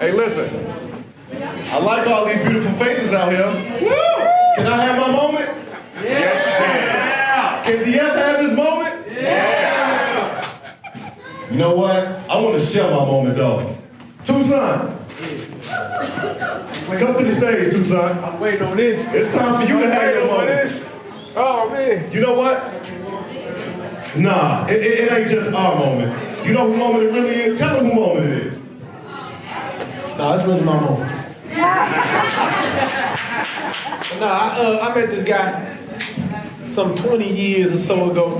Hey, listen. I like all these beautiful faces out here. Woo! Can I have my moment? Yes, you can. Can DF have his moment? Yeah. You know what? I want to share my moment, though. Tucson. Come to the stage, Tucson. I'm waiting on this. It's time for you to have your moment. Oh, man. You know what? Nah, it ain't just our moment. You know who moment it really is? Tell them who moment it is. Nah, it's really my moment. I met this guy some 20 years or so ago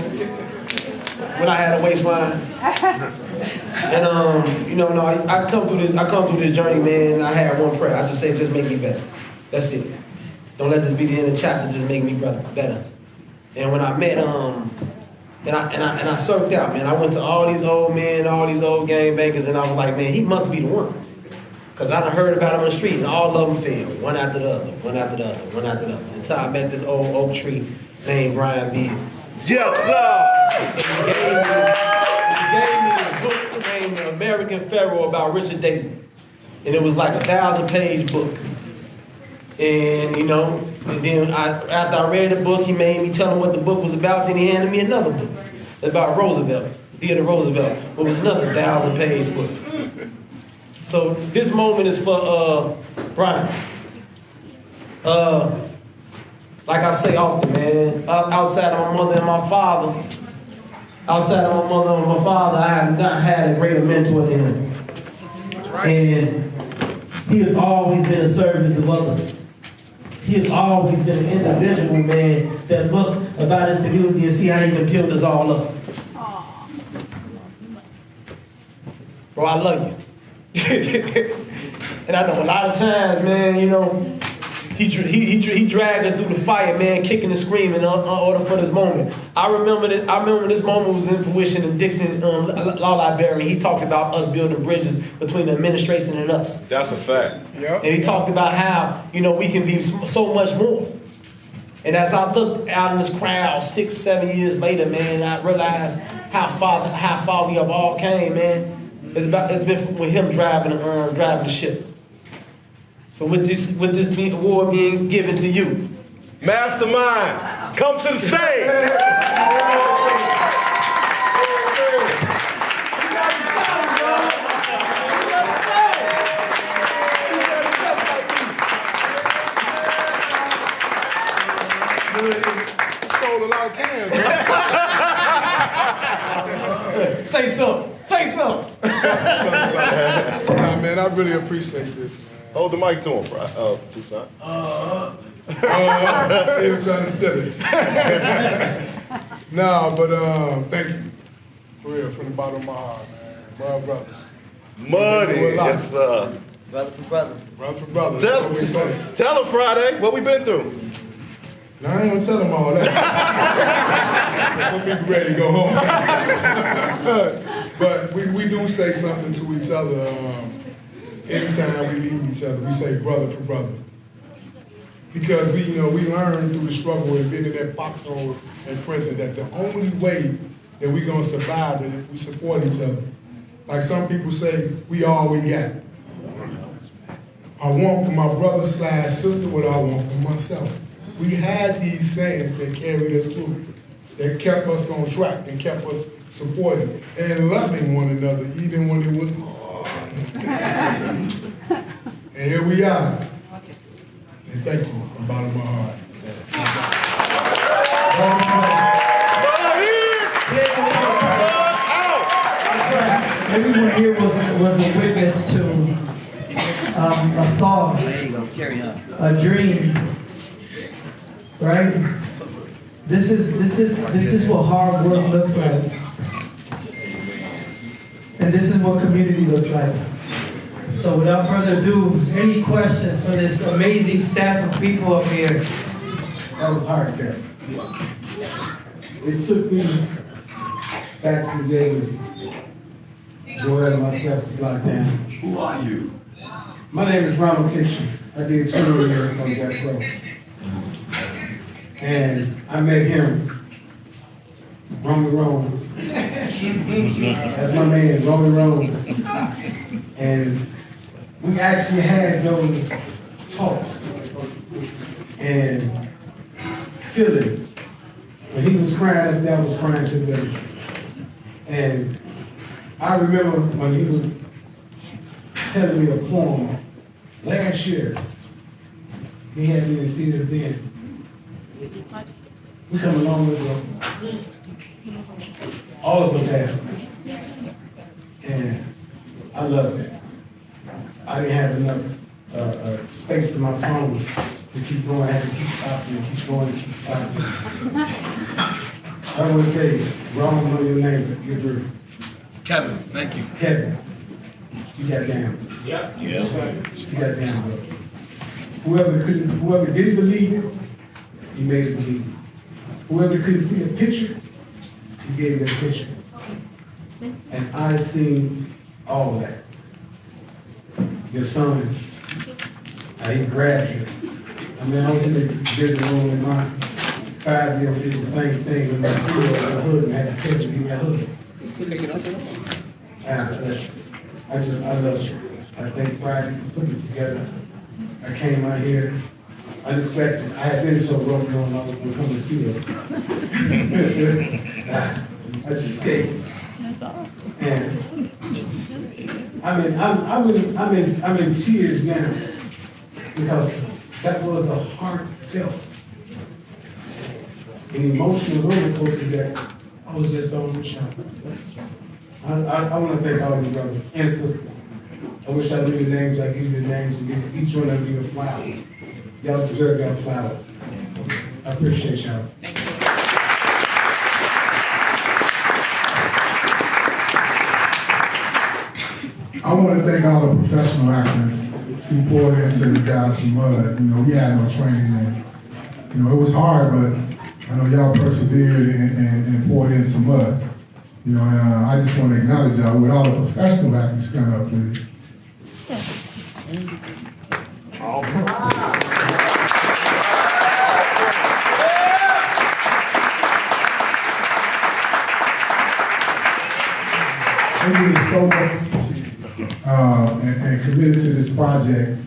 when I had a waistline. And I come through this journey, man. I had one prayer. I just say, just make me better. That's it. Don't let this be the end of the chapter. Just make me better. And when I met and I circled out, man. I went to all these old men, all these old gang bangers, and I was like, man, he must be the one. Because I done heard about him on the street, and all of them failed, one after the other, one after the other, one after the other, until I met this old oak tree named Beals. Yes, sir! He gave me a book named American Pharaoh about Richard Dayton. And it was like a 1,000-page book. And, and then after I read the book, he made me tell him what the book was about, then he handed me another book about Roosevelt, Theodore Roosevelt, what was another 1,000-page book. So this moment is for Brian. Like I say often, man, outside of my mother and my father, I have not had a greater mentor than him. And he has always been in service of others. He has always been an individual, man, that looked about his community and see how he can build us all up. Bro, I love you. And I know a lot of times, man, he dragged us through the fire, man, kicking and screaming in order for this moment. I remember when this moment was in fruition in Dixon Law Library. He talked about us building bridges between the administration and us. That's a fact. Yep. And he talked about how, we can be so much more. And as I look out in this crowd 6-7 years later, man, I realized how far we have all came, man. It's been with him driving the ship. So with this award being given to you, Mastermind, come to the stage. Stole a lot of cans. say something. Nah, man, I really appreciate this, man. Hold the mic to him, Tucson. He was trying to steal it. Nah, but thank you. For real, from the bottom of my heart, man. Brothers. Muddy, yes, sir. Brother for brother. Brother for brother. Tell him, Friday, what we been through. Now, I ain't gonna tell them all that. Some people ready to go home. But we do say something to each other. Anytime we leave each other, we say brother for brother. Because we learned through the struggle and being in that foxhole in prison that the only way that we're gonna survive is if we support each other. Like some people say, we all we got. I want for my brother/sister what I want for myself. We had these sayings that carried us through, that kept us on track and kept us supporting and loving one another even when it was hard. And here we are. And thank you from the bottom of my heart. Everyone here was a witness to a thought, a dream, right? This is what hard work looks like. And this is what community looks like. So without further ado, any questions for this amazing staff of people up here? That was hard, Cap. It took me back to the day when Joel and myself was locked down. Who are you? My name is Ronald Kitchen. I did 20 years on death row. And I met him, Roman. That's my man, Roman. And we actually had those talks and feelings. When he was crying, that was crying together. And I remember when he was telling me a poem last year, he had me in tears then. We come a long way, bro. All of us have. And I love it. I didn't have enough space in my phone to keep going. I had to keep stopping and keep going and keep stopping. I want to say, wrong know your name, Jabril. Kevin, thank you. Kevin, you got down. Yeah. You got down, bro. Whoever didn't believe it, you made it believe it. Whoever couldn't see a picture, you gave them a picture. And I seen all of that. Your son, how he grabbed you. I mean, I was in the visiting room and my 5-year-old did the same thing with my 3-year-old in the hood and had to catch him in that hood. And I love you. I thank Friday for putting it together. I came out here unexpected. I had been so rough knowing I was going to come to see her. I just escaped. That's awesome. And I'm in tears now because that was a heartfelt and emotional roller coaster that I was just on the shop. I want to thank all you brothers and sisters. I wish I knew the names. I give you the names and give each one of you flowers. Y'all deserve y'all flowers. I appreciate y'all. Thank you. I want to thank all the professional actors who poured into the guys from Mud. You know, we had no training and, you know, it was hard, but I know y'all persevered and poured into Mud. You know, and I just want to acknowledge y'all. With all the professional actors, stand up, please. They did so much and committed to this project,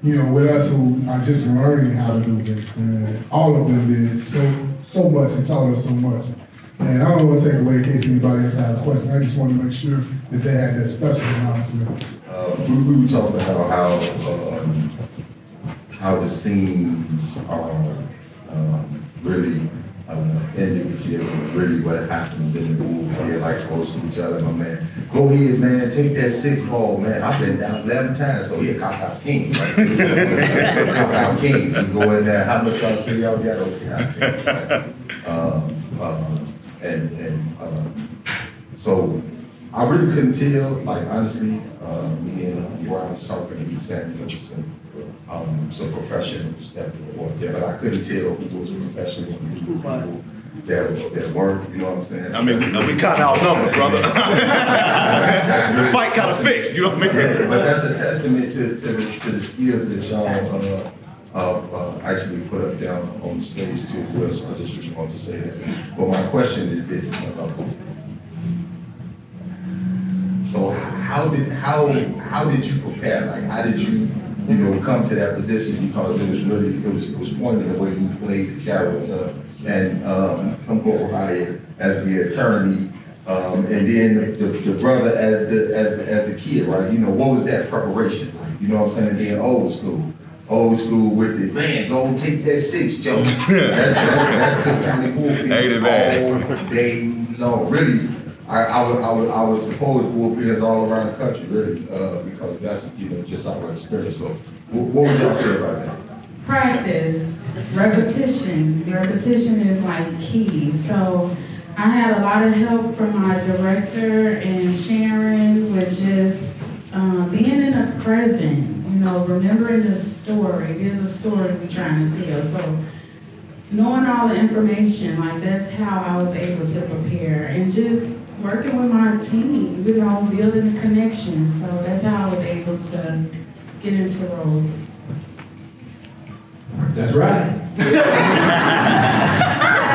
you know, with us who are just learning how to do this. And all of them did so much and taught us so much. And I don't want to take away in case anybody else had a question. I just want to make sure that they had that special announcement. We were talking about how the scenes are really indicative of really what happens in the movie. They're like supposed to be telling my man, go ahead, man, take that 6 ball, man. I've been down 11 times, so here, cop out king. Right? Cop out king. You go in there, how much y'all say y'all got? Okay, I'll take it. So I really couldn't tell, like honestly, me and Brian was talking, he said there was some professionals that were there, but I couldn't tell who was professional and who people that weren't, you know what I'm saying? I mean, we kind of outnumbered, brother. The fight kind of fixed, you know what I mean? Yeah, but that's a testament to the skills that y'all actually put up down on the stage too. So I just want to say that. But my question is this. So how did you prepare? Like, how did you come to that position? Because it was pointed the way you played the character, and I'm going out here as the attorney, and then the brother as the kid, right? You know, what was that preparation like? You know what I'm saying? Then old school with the man, go take that 6, Joe. That's the kind of movie all day long, really. I would suppose bullpens all around the country, really, because that's just our experience. So, what would y'all say about that? Practice, repetition. Repetition is like key. So, I had a lot of help from my director and Sharon with just being in the present. Remembering the story. There's a story we're trying to tell. So, knowing all the information, like that's how I was able to prepare, and just working with my team, building the connection. So that's how I was able to get into role. That's right.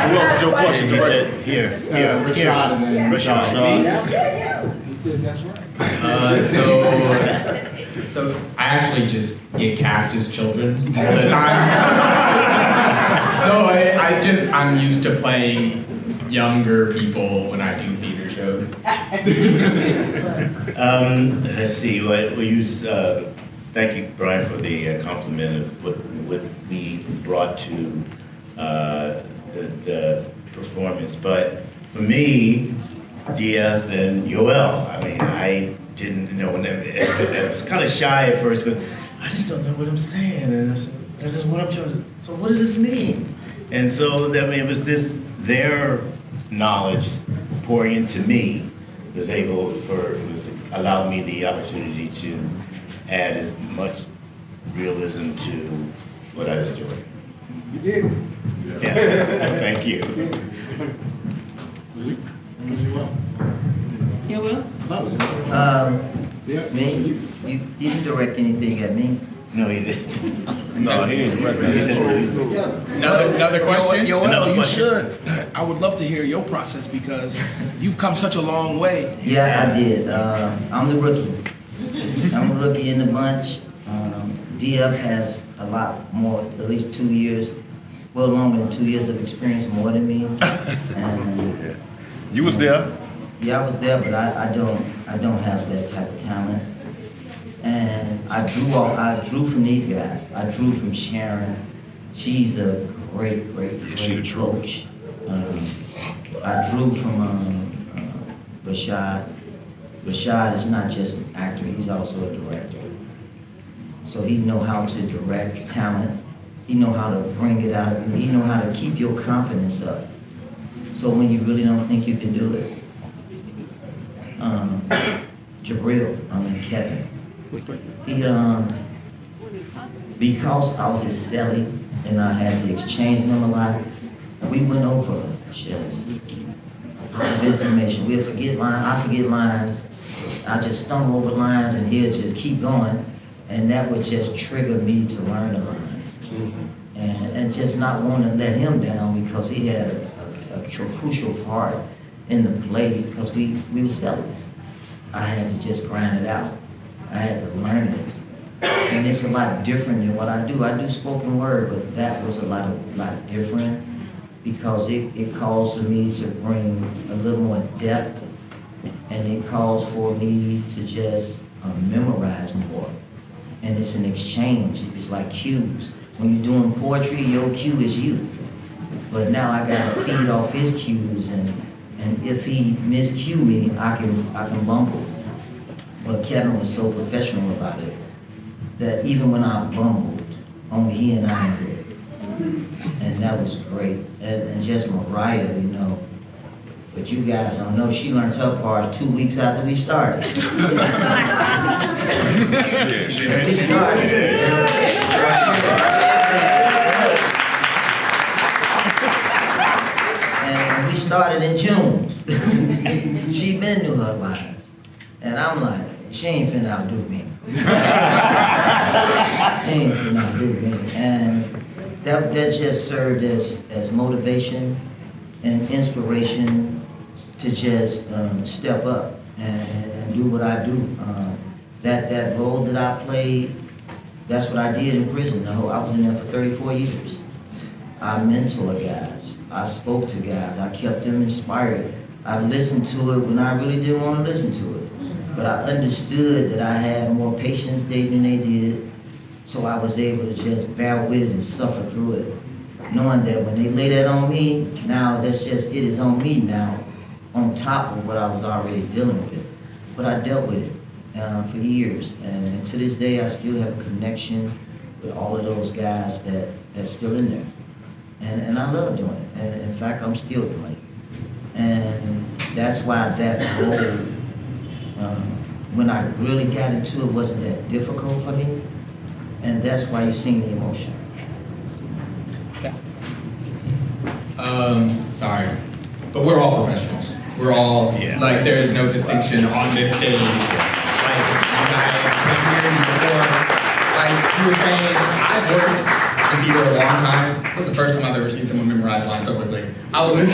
Who else is your question? Here, Rashad, and then Rashad. He said that's right. So I actually just get cast as children all the time. So I'm used to playing younger people when I do theater shows. Let's see, thank you, Brian, for the compliment of what we brought to the performance. But for me, DF and Yoel, I mean, I didn't know, I was kind of shy at first, but I just don't know what I'm saying. And I said, that's just what I'm trying to, so what does this mean? And so, I mean, it was their knowledge pouring into me allowed me the opportunity to add as much realism to what I was doing. You did it. Yeah, thank you. You will? Me? You didn't direct anything at me. No, he didn't. No, he ain't recognized. Another question? Yo, you should. I would love to hear your process because you've come such a long way. Yeah, I did. I'm the rookie. I'm a rookie in the bunch. DF has a lot more, at least 2 years, well, longer than 2 years of experience, more than me. And, You was there? yeah, I was there, but I don't have that type of talent. And I drew from these guys. I drew from Sharon. She's a great coach. I drew from Rashad. Rashad is not just an actor, he's also a director. So he know how to direct talent. He know how to bring it out of you. He know how to keep your confidence up. So when you really don't think you can do it. Jabril, Kevin. He, because I was his celly and I had to exchange them a lot, we went over just information. We'll forget lines, I forget lines. I just stumble over lines and he'll just keep going. And that would just trigger me to learn the lines. And just not want to let him down because he had a crucial part in the play because we were cellies. I had to just grind it out. I had to learn it. And it's a lot different than what I do. I do spoken word, but that was a lot different because it calls for me to bring a little more depth and it calls for me to just memorize more. And it's an exchange. It's like cues. When you're doing poetry, your cue is you. But now I gotta feed off his cues and if he miscue me, I can bumble. But Kevin was so professional about it that even when I bumbled, only he and I knew it. And that was great. And just Mariah, you know, but you guys don't know, she learned her parts 2 weeks after we started. Yeah, she did. We started. And we started in June. She been knew her lines. And I'm like, she ain't finna outdo me. She ain't finna outdo me. And that just served as motivation and inspiration to just step up and do what I do. That role that I played, that's what I did in prison. I was in there for 34 years. I mentored guys. I spoke to guys. I kept them inspired. I listened to it when I really didn't want to listen to it. But I understood that I had more patience than they did. So I was able to just bear with it and suffer through it. Knowing that when they lay that on me, now it is on me now, on top of what I was already dealing with. But I dealt with it for years. And to this day, I still have a connection with all of those guys that's still in there. And I love doing it. And in fact, I'm still doing it. And that's why that role, when I really got into it, wasn't that difficult for me. And that's why you're seeing the emotion. Sorry, but we're all professionals. We're all, like, there is no distinction on this stage. Like, you guys came here before, like you were saying, I've worked in theater a long time. It was the first time I've ever seen someone memorize lines so quickly. I was,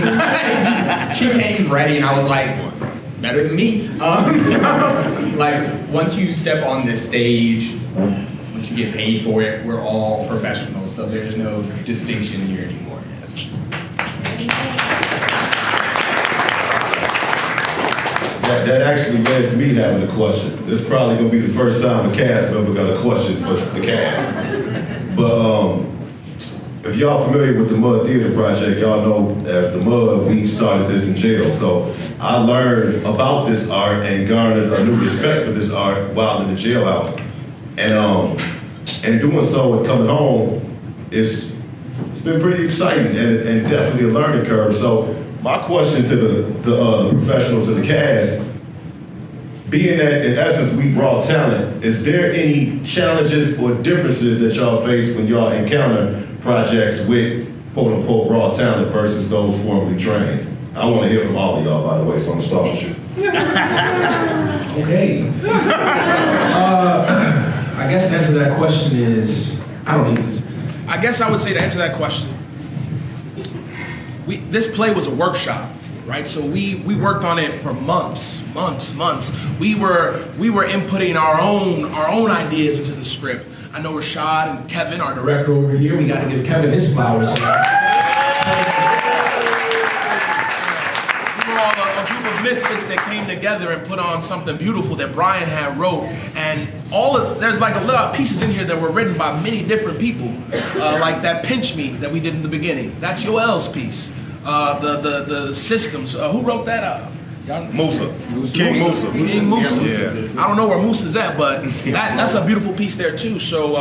she came ready and I was like, better than me. Like, once you step on this stage, once you get paid for it, we're all professionals, so there's no distinction here anymore. That actually led to me having a question. This is probably gonna be the first time a cast member got a question for the cast. But if y'all familiar with the Mud Theater Project, y'all know as the Mud, we started this in jail. So I learned about this art and garnered a new respect for this art while in the jailhouse. And doing so and coming home, it's been pretty exciting and definitely a learning curve. So my question to the professionals of the cast, being that in essence we brought talent, is there any challenges or differences that y'all face when y'all encounter projects with quote unquote raw talent versus those formally trained? I want to hear from all of y'all, by the way, so I'm gonna start with you. Okay. I guess the answer to that question is, I don't need this. I guess I would say to answer that question, this play was a workshop, right? So we worked on it for months. We were inputting our own ideas into the script. I know Rashad and Kevin, our director over here, we got to give Kevin his flowers. We were all a group of misfits that came together and put on something beautiful that Brian had wrote. And there's like a lot of pieces in here that were written by many different people. Like that Pinch Me that we did in the beginning. That's Yoel's piece. The systems. Who wrote that up? Musa. King Musa. King Musa. Yeah. I don't know where Musa's at, but that's a beautiful piece there too. So,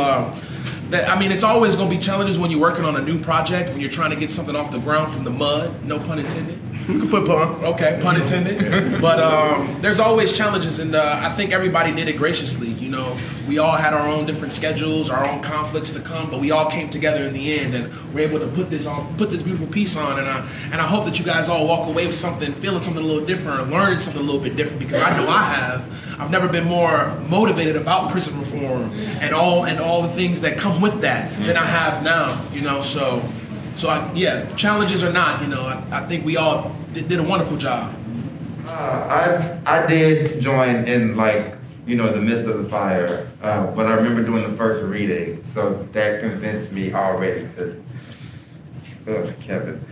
it's always going to be challenges when you're working on a new project, when you're trying to get something off the ground from the mud, no pun intended. You can put pun. Okay, pun intended. But there's always challenges, and I think everybody did it graciously. You know, we all had our own different schedules, our own conflicts to come, but we all came together in the end, and we're able to put this beautiful piece on. And I hope that you guys all walk away with something, feeling something a little different, or learning something a little bit different, because I know I have. I've never been more motivated about prison reform and all the things that come with that than I have now. You know, so challenges or not, you know, I think we all did a wonderful job. I did join in the midst of the fire, but I remember doing the first reading, so that convinced me already to, Kevin.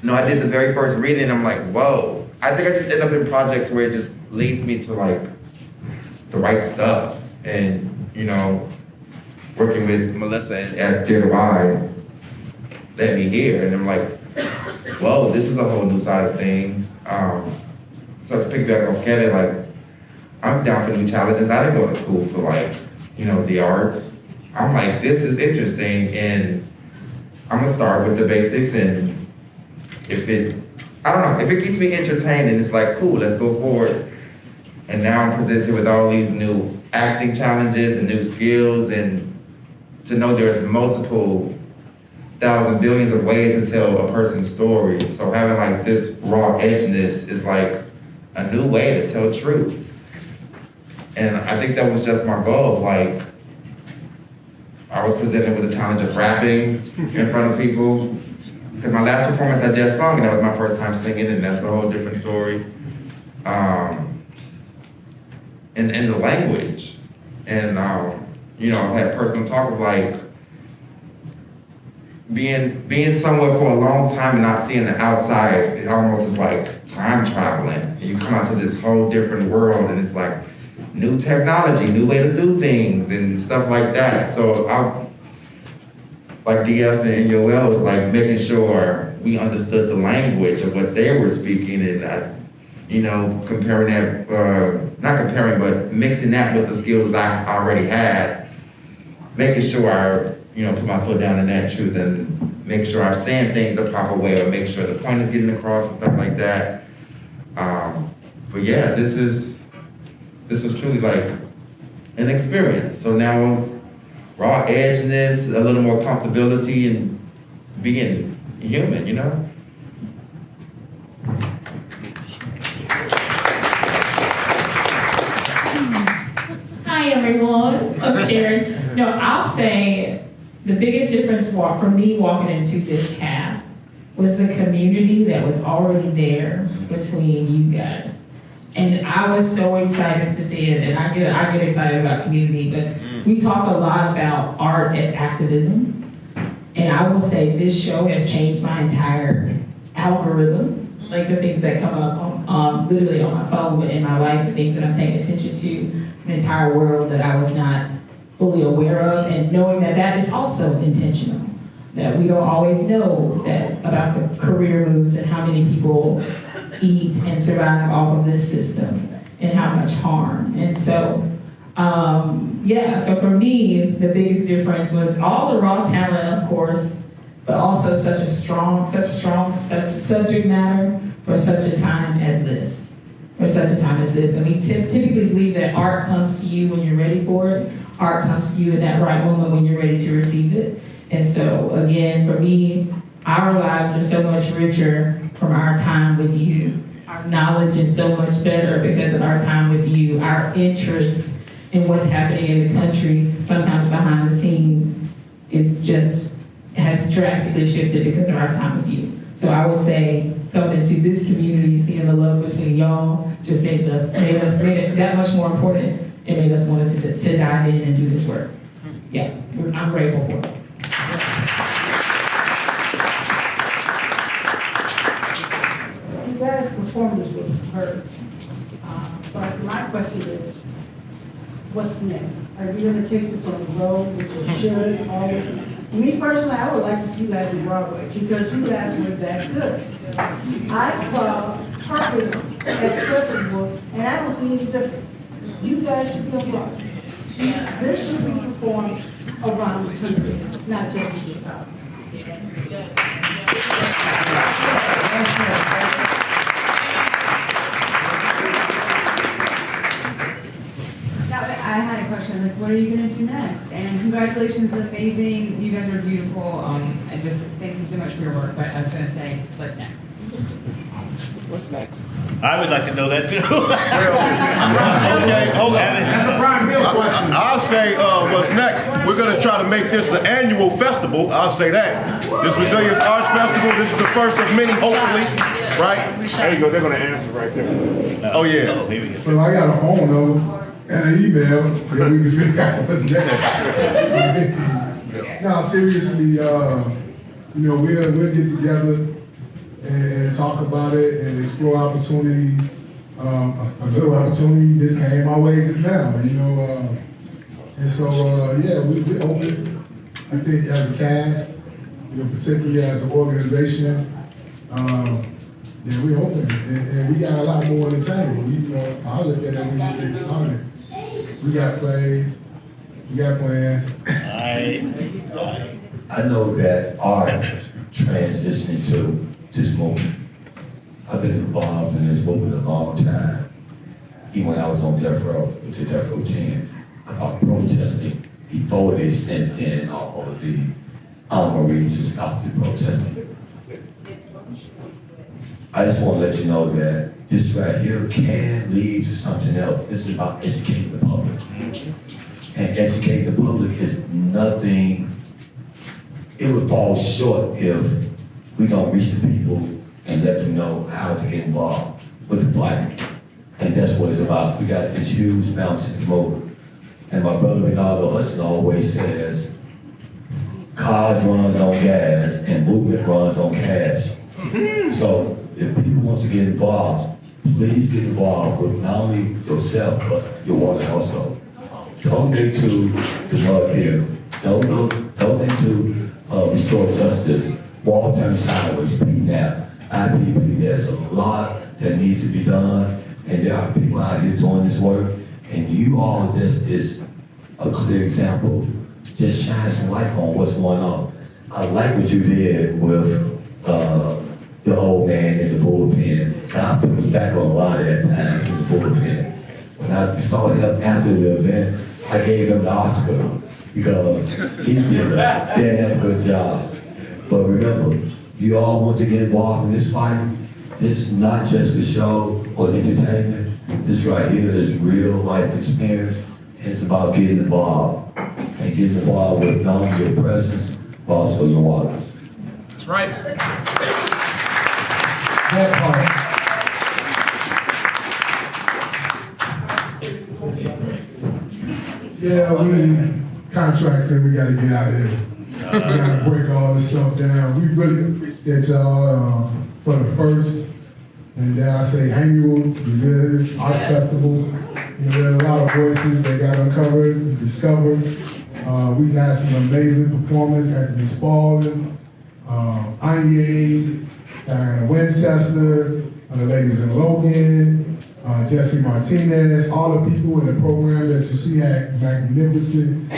No, I did the very first reading and I'm like, whoa. I think I just end up in projects where it just leads me to the right stuff. And, you know, working with Melissa at Theater Y led me here, and I'm like, whoa, this is a whole new side of things. So to pick back off Kevin, I'm down for new challenges. I didn't go to school for the arts. I'm like, this is interesting, and I'm gonna start with the basics, and if it keeps me entertained and it's like, cool, let's go forward. And now I'm presented with all these new acting challenges and new skills, and to know there's multiple thousand billions of ways to tell a person's story. So having this raw edgeness is a new way to tell truth. And I think that was just my goal. I was presented with the challenge of rapping in front of people. Because my last performance I just sung, and that was my first time singing, and that's a whole different story. And the language. And I've had personal talk of being somewhere for a long time and not seeing the outside. It almost is like time traveling. And you come out to this whole different world, and it's like new technology, new way to do things, and stuff like that. So DF and Yoel was making sure we understood the language of what they were speaking, and comparing that, not comparing, but mixing that with the skills I already had, making sure I, put my foot down in that truth and make sure I'm saying things the proper way, or make sure the point is getting across and stuff like that. But yeah, this was truly an experience. So now, raw edginess, a little more comfortability, and being human, you know? Hi everyone, I'm Sharon. No, I'll say the biggest difference for me walking into this cast was the community that was already there between you guys. And I was so excited to see it, and I get excited about community, but we talk a lot about art as activism. And I will say this show has changed my entire algorithm, like the things that come up on literally on my phone in my life, the things that I'm paying attention to, the entire world that I was not fully aware of, and knowing that that is also intentional. That we don't always know that about the career moves and how many people eat and survive off of this system and how much harm. And so, so for me, the biggest difference was all the raw talent, of course, but also such strong subject matter for such a time as this. And we typically believe that art comes to you when you're ready for it. Art comes to you in that right moment when you're ready to receive it. And so, again, for me, our lives are so much richer from our time with you. Our knowledge is so much better because of our time with you. Our interest in what's happening in the country, sometimes behind the scenes, has drastically shifted because of our time with you. So I would say, coming into this community, seeing the love between y'all, just made it that much more important. It made us want to dive in and do this work. Yeah, I'm grateful for it. You guys' performance was superb. But my question is, what's next? Are you going to take this on the road, which you should always? Me personally, I would like to see you guys in Broadway because you guys were that good. I saw Purpose at Circuit Book, and I don't see any difference. You guys should be on Broadway. This should be performed around the country, not just in Chicago. I had a question, like, what are you going to do next? And congratulations, amazing. You guys are beautiful. I just thank you so much for your work. But I was going to say, what's next? What's next? I would like to know that too. Okay, hold on. That's a prime Beals question. I'll say what's next. We're going to try to make this an annual festival. I'll say that. This Resilience Arts Festival, this is the first of many, hopefully, right? There you go, they're going to answer right there. Oh, yeah. So I got a phone number and an email that we can figure out what's next. No, seriously, we'll get together and talk about it and explore opportunities. A little opportunity just came my way just now, and so we're open. I think as a cast, particularly as an organization, we're open, and we got a lot more on the table. I look at it when we get started. We got plays, we got plans. I know that art transitioning to this movement. I've been involved in this movement a long time. Even when I was on death row with the Death Row team about protesting before they sent in all of the Marines to stop the protesting. I just want to let you know that this right here can lead to something else. This is about educating the public. And educating the public is nothing, it would fall short if we don't reach the people and let them know how to get involved with the fight. And that's what it's about. We got this huge mountain to move. And my brother Ronaldo Hudson always says, cars runs on gas and movement runs on cash. So if people want to get involved, please get involved with not only yourself, but your water household. Donate to the Mud Pier. Donate to Restore Justice, Wall Turn Sideways, PNAP, IPP. There's a lot that needs to be done, and there are people out here doing this work, and you all just is a clear example. Just shine some light on what's going on. I like what you did with the old man in the bullpen. And I put back on a lot of that times in the bullpen. When I saw him after the event, I gave him the Oscar because he did a damn good job. But remember, you all want to get involved in this fight. This is not just a show or entertainment. This right here is real life experience. And it's about getting involved. And getting involved with not only your presence, but also your waters. That's right. That part. Yeah, we contract said we gotta get out of here. We gotta break all this stuff down. We really appreciate y'all for the first, and dare I say, annual Resilience Art Festival. You know, there are a lot of voices that got uncovered and discovered. We had some amazing performance at the Spalding, Anye, Diana Winchester, the ladies in Logan, Jesse Martinez, all the people in the program that you see had magnificent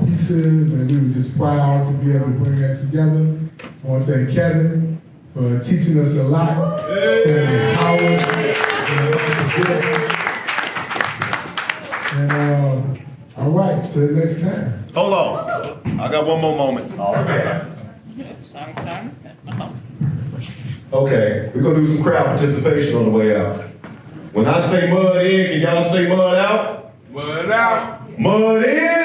pieces, and we were just proud to be able to bring that together. I want to thank Kevin for teaching us a lot. Stanley Howard, and all right, till next time. Hold on. I got one more moment. Okay, we're gonna do some crowd participation on the way out. When I say mud in, can y'all say mud out? Mud out. Mud in.